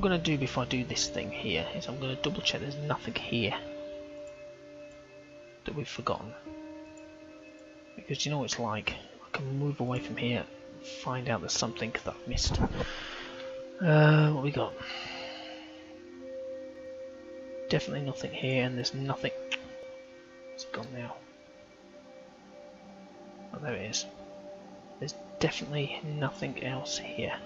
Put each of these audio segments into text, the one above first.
I'm going to do before I do this thing here is I'm going to double check there's nothing here that we've forgotten. Because you know what it's like, I can move away from here and find out there's something that I've missed. What we got? Definitely nothing here, and there's nothing. It's gone now. Oh, there it is. There's definitely nothing else here.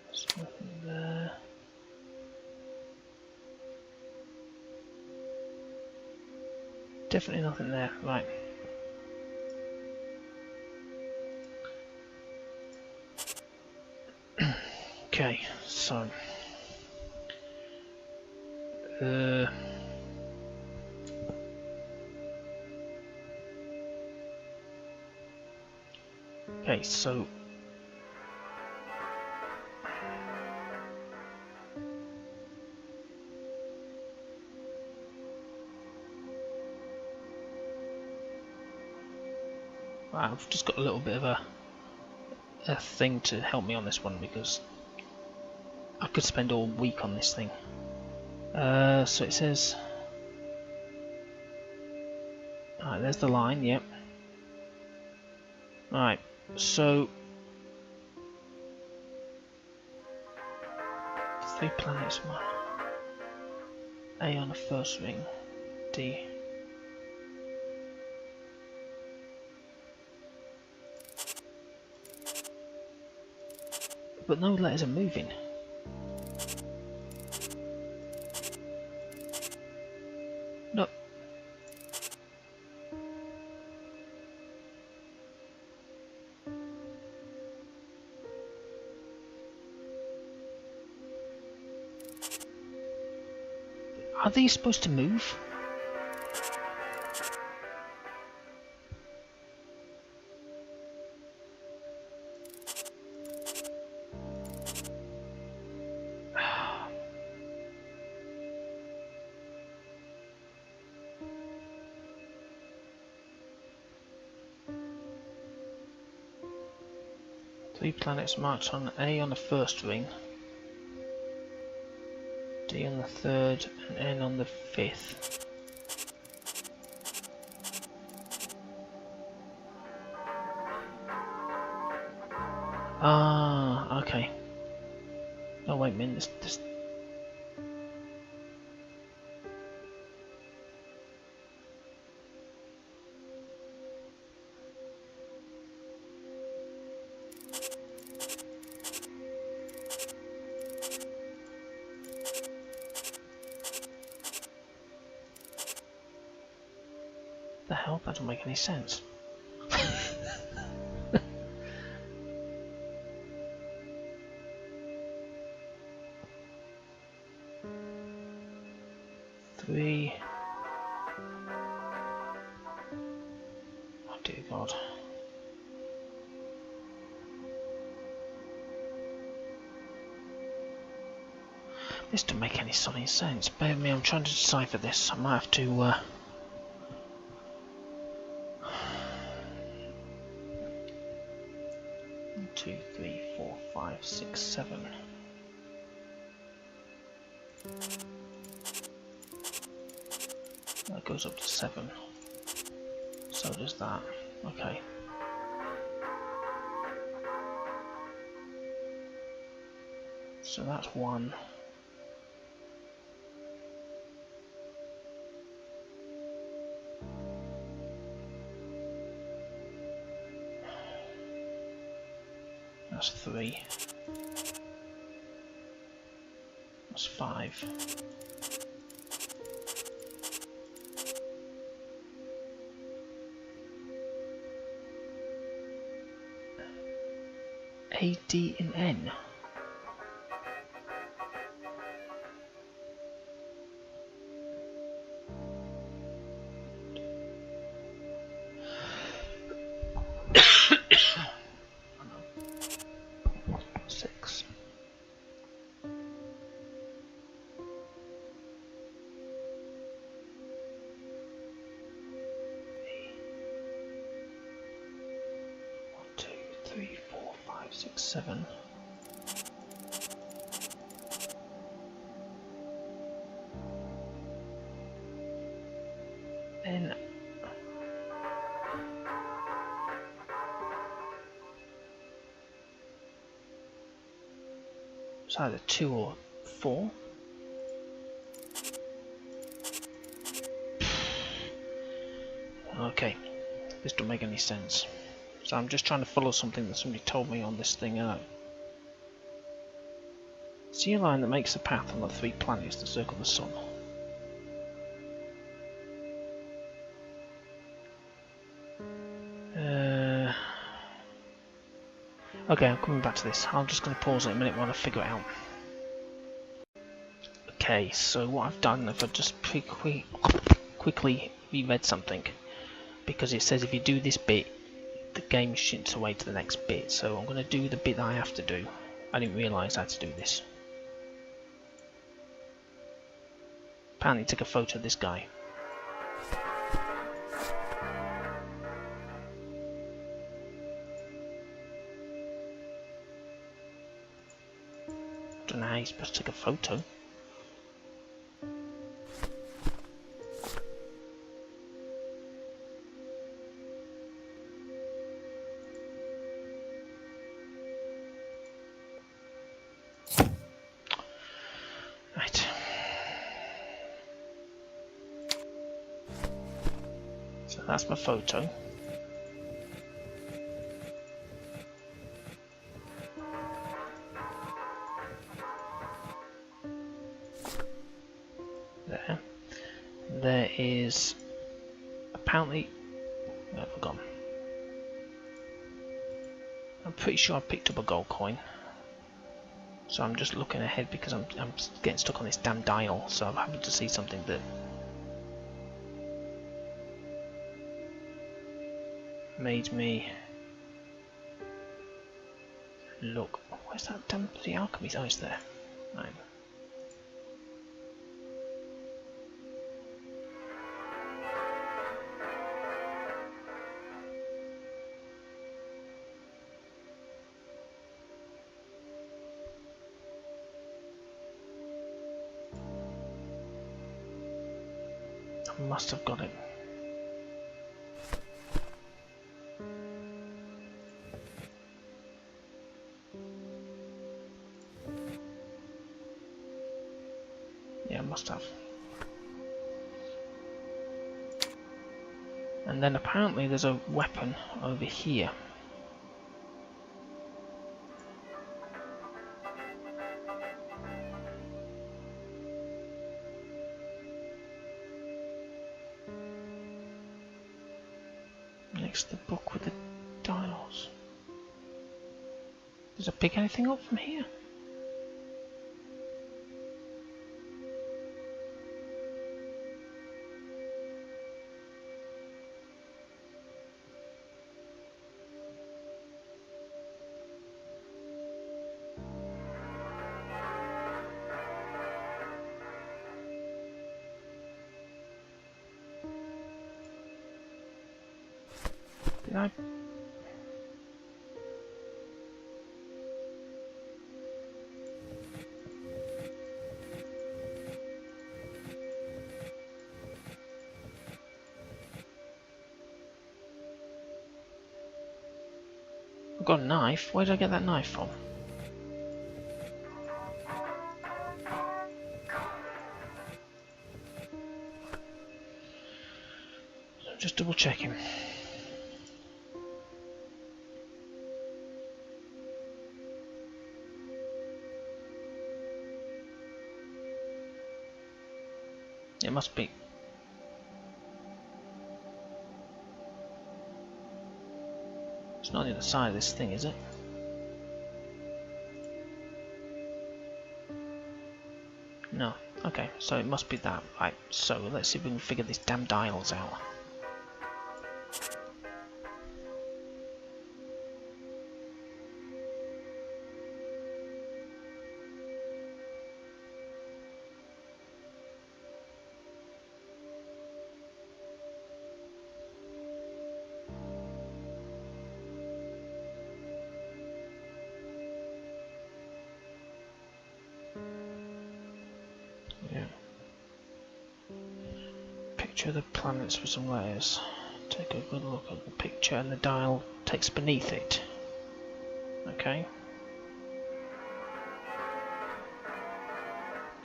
There's nothing there. Definitely nothing there. Right. Okay, so okay, so I've just got a little bit of a thing to help me on this one because I could spend all week on this thing. So it says, alright, there's the line, yep. Alright, so 3 planets, A on the first ring, D. But no letters are moving. No. Are these supposed to move? Three planets marked on A on the first ring, D on the third, and N on the fifth. Ah, okay. Oh wait a minute, this the hell? That doesn't make any sense. Three. Oh dear God. This doesn't make any solid sense. Bear with me, I'm trying to decipher this. I might have to 1, 2, 3, 4, 5, 6, 7. That goes up to 7. So does that. Okay. So that's 1. That's 3. That's 5. A, D, and N. 6, 7. Then it's either 2 or 4. Okay, this doesn't make any sense. So I'm just trying to follow something that somebody told me on this thing. See a line that makes a path on the 3 planets that circle the sun. Okay, I'm coming back to this. I'm just going to pause it a minute while I figure it out. Okay, so what I've done, if I just quickly reread something, because it says if you do this bit, the game shifts away to the next bit. So I'm going to do the bit that I have to do. I didn't realise I had to do this. Apparently took a photo of this guy. Don't know how you're supposed to take a photo. Right. So that's my photo. There. There is apparently. Where have I gone? I'm pretty sure I picked up a gold coin. So I'm just looking ahead because I'm getting stuck on this damn dial. So I've happened to see something that made me look. Where's that damn the alchemy? Oh, it's there. Right. I must have got it. Yeah, I must have. And then apparently there's a weapon over here. Next to the book with the dials. Does it pick anything up from here? Did I? I've got a knife. Where did I get that knife from? Just double checking. It must be. It's not on the other side of this thing, is it? No. Okay, so it must be that. Right, so let's see if we can figure these damn dials out. Picture of the planets with some layers. Take a good look at the picture and the dial text beneath it. Okay.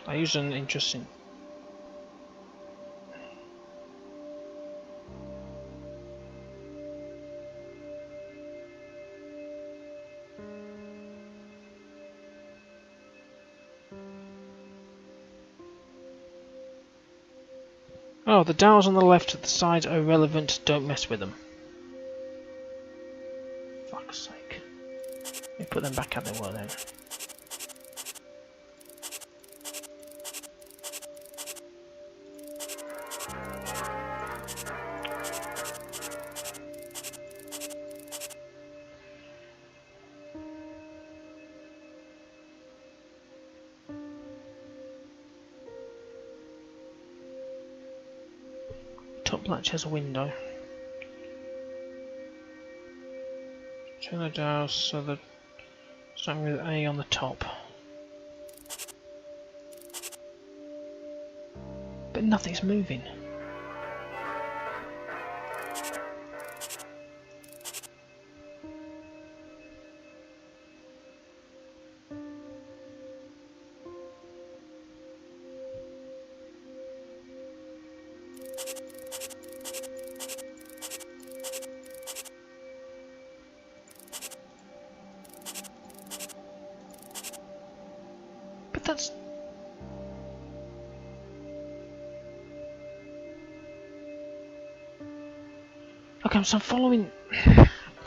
I use an interesting... Oh, the dials on the left at the sides are irrelevant, don't mess with them. Fuck's sake. Let me put them back how they were then. Top latch has a window. Turn the dials so that starting with A on the top. But nothing's moving. That's... Okay, so I'm following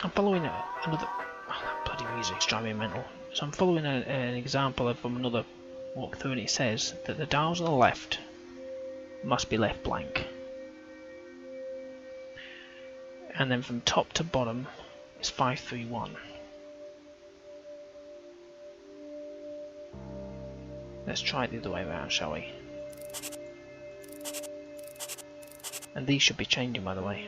another... Oh, bloody music's driving me mental. So I'm following an example from another walkthrough, and it says that the dials on the left must be left blank. And then from top to bottom is 531. Let's try it the other way around, shall we? And these should be changing, by the way.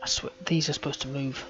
I swear, these are supposed to move.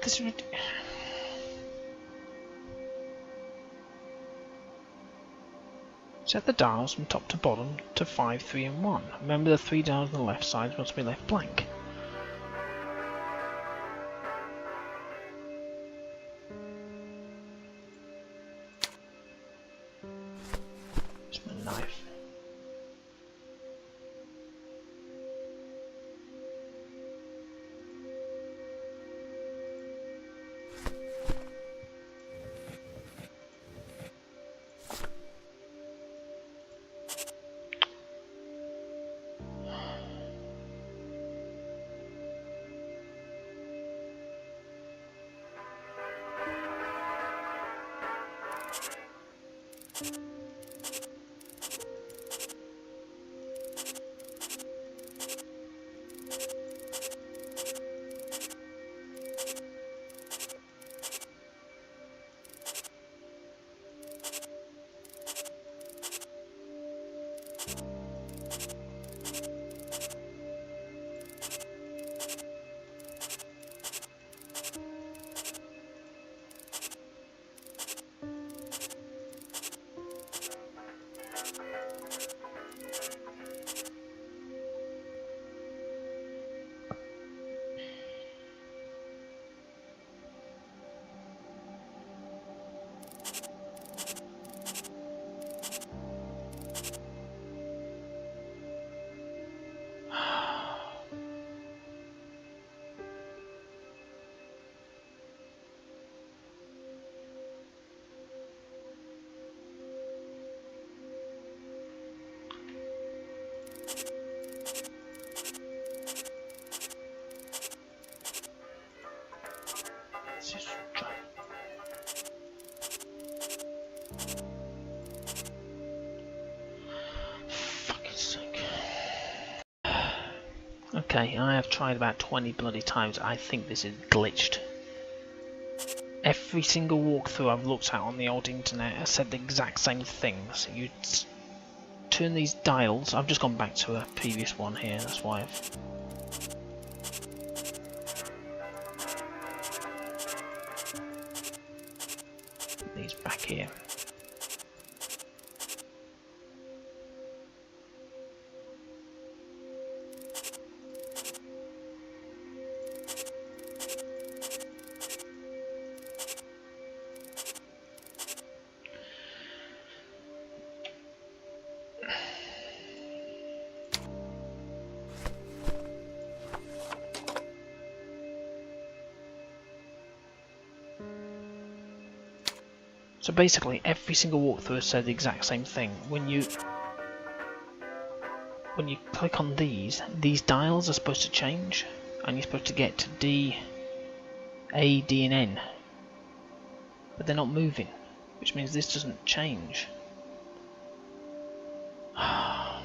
This is set the dials from top to bottom to 5, 3 and 1. Remember the 3 dials on the left side must be left blank. Okay, I have tried about 20 bloody times. I think this is glitched. Every single walkthrough I've looked at on the old internet has said the exact same things. You turn these dials. I've just gone back to a previous one here, that's why I've... put these back here. So basically, every single walkthrough has said the exact same thing. When you click on these dials are supposed to change, and you're supposed to get to D, A, D, and N, but they're not moving, which means this doesn't change. I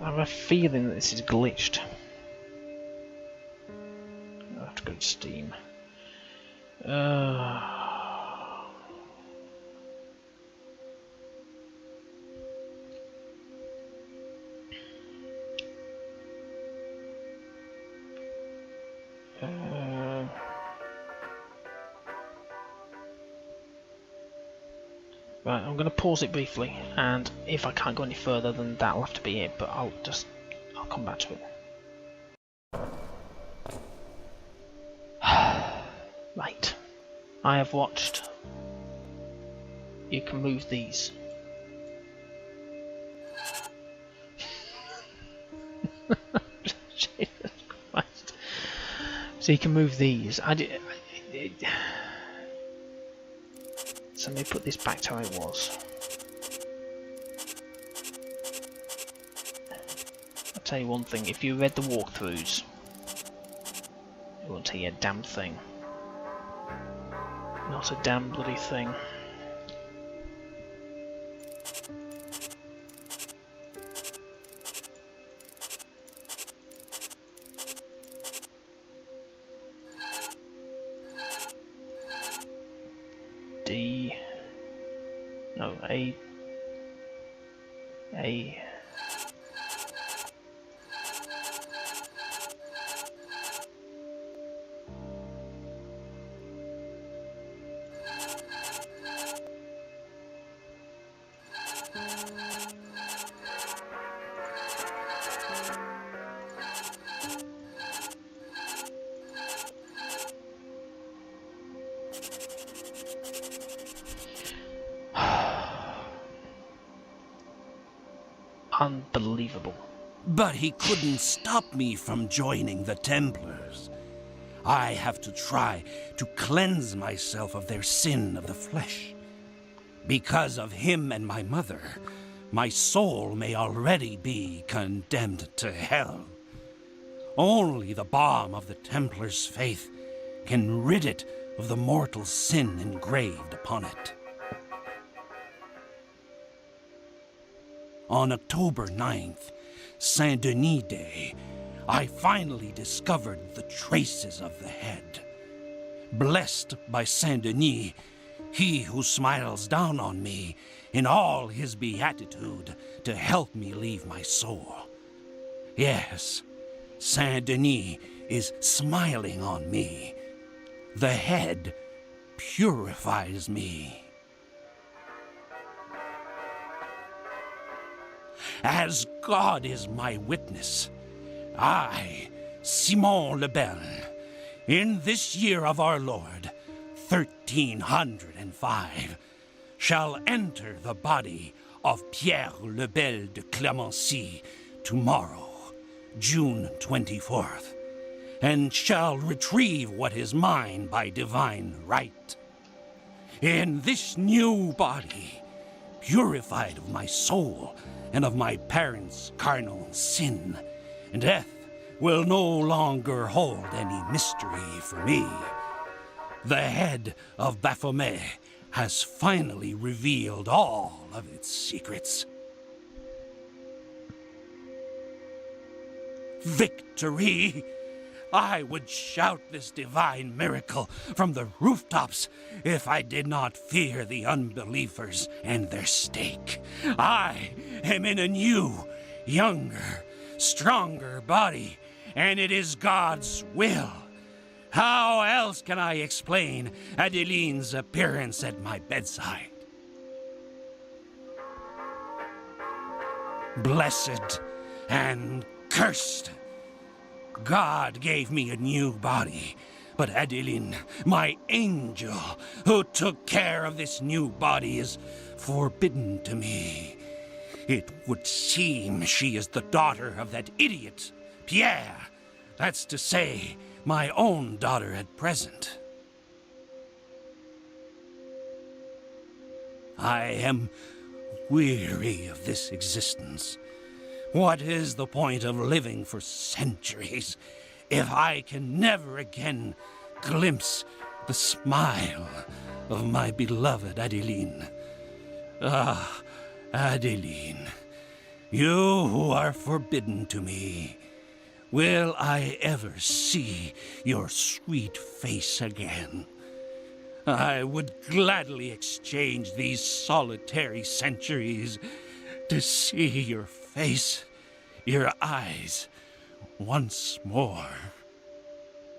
have a feeling that this is glitched. I have to go to Steam. Right, I'm going to pause it briefly, and if I can't go any further, then that'll have to be it, but I'll come back to it. Right, I have watched. You can move these. Jesus Christ. So you can move these. So let me put this back to how it was. I'll tell you one thing, if you read the walkthroughs, it won't tell you a damn thing. Not a damn bloody thing. D, no, A, unbelievable. But he couldn't stop me from joining the Templars. I have to try to cleanse myself of their sin of the flesh. Because of him and my mother, my soul may already be condemned to hell. Only the balm of the Templars' faith can rid it of the mortal sin engraved upon it. On October 9th, Saint Denis Day, I finally discovered the traces of the head. Blessed by Saint Denis, he who smiles down on me in all his beatitude to help me leave my soul. Yes, Saint Denis is smiling on me. The head purifies me. As God is my witness, I, Simon le Bel, in this year of our Lord, 1305, shall enter the body of Pierre le Bel de Clemency tomorrow, June 24th, and shall retrieve what is mine by divine right. In this new body, purified of my soul and of my parents' carnal sin, death will no longer hold any mystery for me. The head of Baphomet has finally revealed all of its secrets. victory. I would shout this divine miracle from the rooftops if I did not fear the unbelievers and their stake. I am in a new, younger, stronger body, and it is God's will. How else can I explain Adeline's appearance at my bedside? Blessed and cursed. God gave me a new body, but Adeline, my angel, who took care of this new body, is forbidden to me. It would seem she is the daughter of that idiot, Pierre. That's to say, my own daughter at present. I am weary of this existence. What is the point of living for centuries if I can never again glimpse the smile of my beloved Adeline? Ah, Adeline, you who are forbidden to me, will I ever see your sweet face again? I would gladly exchange these solitary centuries to see your face, your eyes, once more.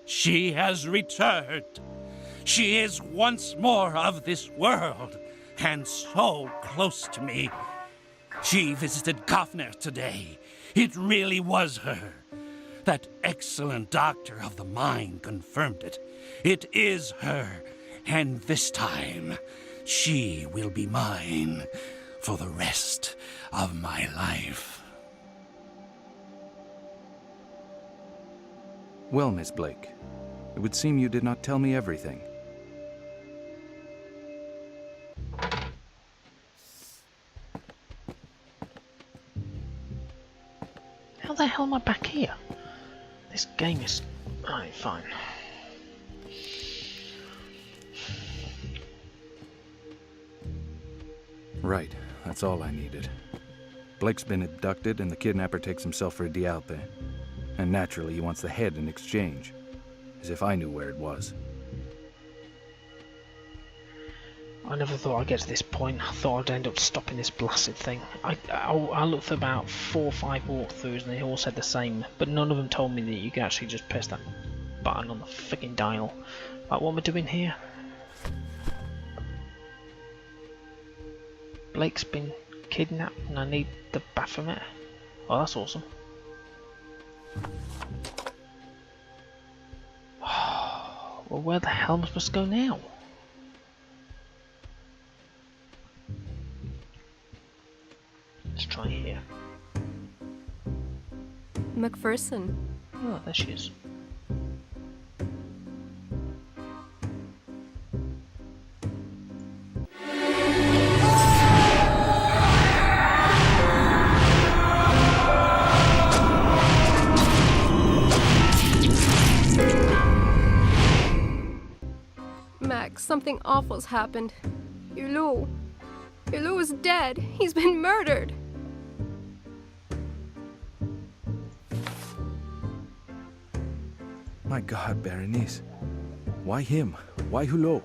She has returned. She is once more of this world, and so close to me. She visited Kaufner today. It really was her. That excellent doctor of the mind confirmed it. It is her, and this time she will be mine for the rest of my life. Well, Miss Blake, it would seem you did not tell me everything. How the hell am I back here? This game is... Alright, fine. Right, that's all I needed. Blake's been abducted and the kidnapper takes himself for a Dialpe. And naturally he wants the head in exchange. As if I knew where it was. I never thought I'd get to this point. I thought I'd end up stopping this blasted thing. I looked at about 4 or 5 walkthroughs and they all said the same, but none of them told me that you could actually just press that button on the freaking dial. Like, what am I doing here? Blake's been kidnapped and I need the Baphomet. Oh, that's awesome. Well, where the hell am I supposed to go now? Let's try here. McPherson. Oh, there she is. Max, something awful's happened. Hulot is dead. He's been murdered. My God, Berenice. Why him? Why Hulot?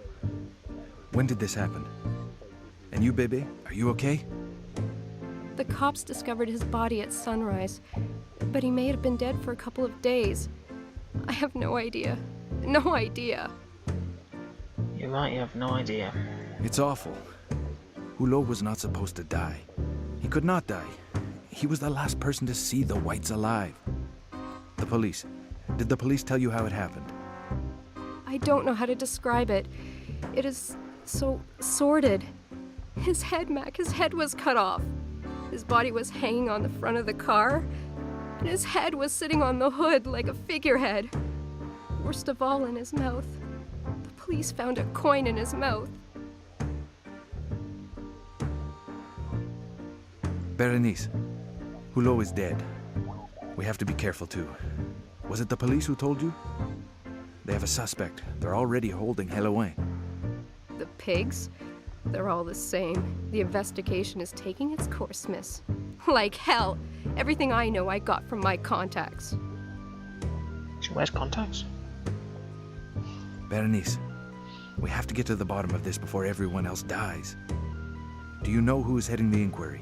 When did this happen? And you, Bebe, are you okay? The cops discovered his body at sunrise, but he may have been dead for a couple of days. I have no idea. No idea. You're right, you have no idea. It's awful. Hulot was not supposed to die. He could not die. He was the last person to see the whites alive. The police. Did the police tell you how it happened? I don't know how to describe it. It is so sordid. His head, Mac, his head was cut off. His body was hanging on the front of the car, and his head was sitting on the hood like a figurehead. Worst of all, in his mouth. The police found a coin in his mouth. Berenice, Hulot is dead. We have to be careful too. Was it the police who told you? They have a suspect. They're already holding Helouin. The pigs? They're all the same. The investigation is taking its course, miss. Like hell. Everything I know I got from my contacts. She wears contacts. Berenice, we have to get to the bottom of this before everyone else dies. Do you know who is heading the inquiry?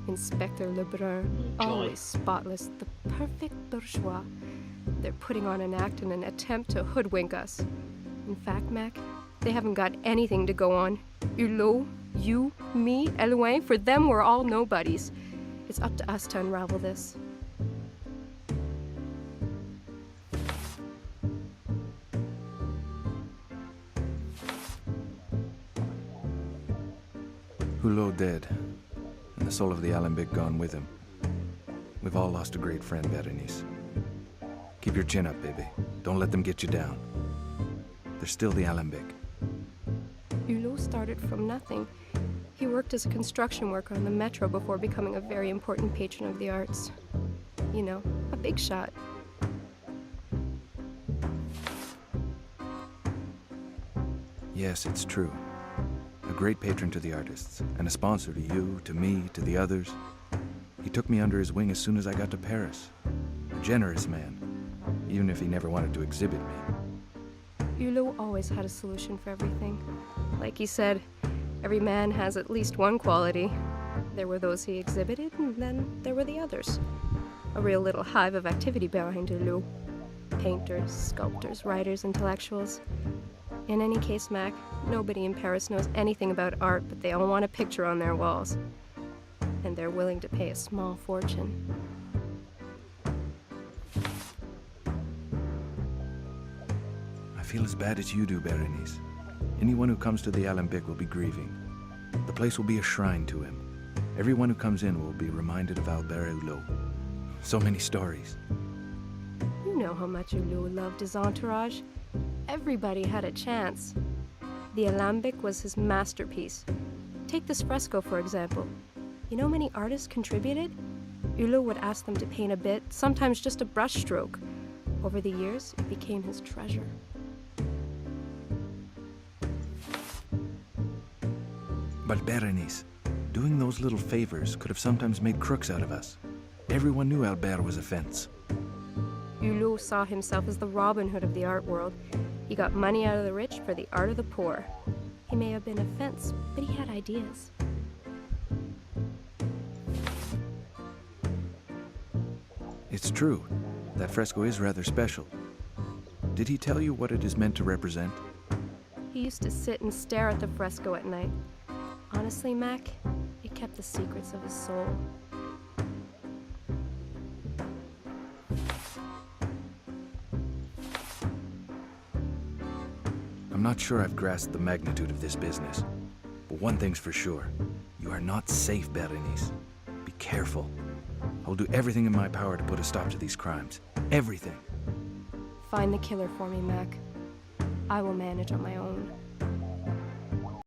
Inspector Lebrun, always spotless, the perfect bourgeois. They're putting on an act in an attempt to hoodwink us. In fact, Mac, they haven't got anything to go on. Hulot, you, me, Elouin, for them we're all nobodies. It's up to us to unravel this. Hulot dead, and the soul of the Alembic gone with him. We've all lost a great friend, Berenice. Keep your chin up, baby. Don't let them get you down. There's still the Alembic. Hulot started from nothing. He worked as a construction worker on the metro before becoming a very important patron of the arts. You know, a big shot. Yes, it's true. A great patron to the artists, and a sponsor to you, to me, to the others. He took me under his wing as soon as I got to Paris. A generous man, even if he never wanted to exhibit me. Hulot always had a solution for everything. Like he said, every man has at least one quality. There were those he exhibited, and then there were the others. A real little hive of activity behind Hulot. Painters, sculptors, writers, intellectuals. In any case, Mac, nobody in Paris knows anything about art, but they all want a picture on their walls. And they're willing to pay a small fortune. I feel as bad as you do, Berenice. Anyone who comes to the Alembic will be grieving. The place will be a shrine to him. Everyone who comes in will be reminded of Albert Hulot. So many stories. You know how much Hulot loved his entourage. Everybody had a chance. The Alembic was his masterpiece. Take this fresco, for example. You know how many artists contributed? Hulot would ask them to paint a bit, sometimes just a brushstroke. Over the years, it became his treasure. But Berenice, doing those little favors could have sometimes made crooks out of us. Everyone knew Albert was a fence. Hulot saw himself as the Robin Hood of the art world. He got money out of the rich for the art of the poor. He may have been a fence, but he had ideas. It's true. That fresco is rather special. Did he tell you what it is meant to represent? He used to sit and stare at the fresco at night. Honestly, Mac, it kept the secrets of his soul. I'm not sure I've grasped the magnitude of this business. But one thing's for sure. You are not safe, Berenice. Be careful. I'll do everything in my power to put a stop to these crimes. Everything. Find the killer for me, Mac. I will manage on my own.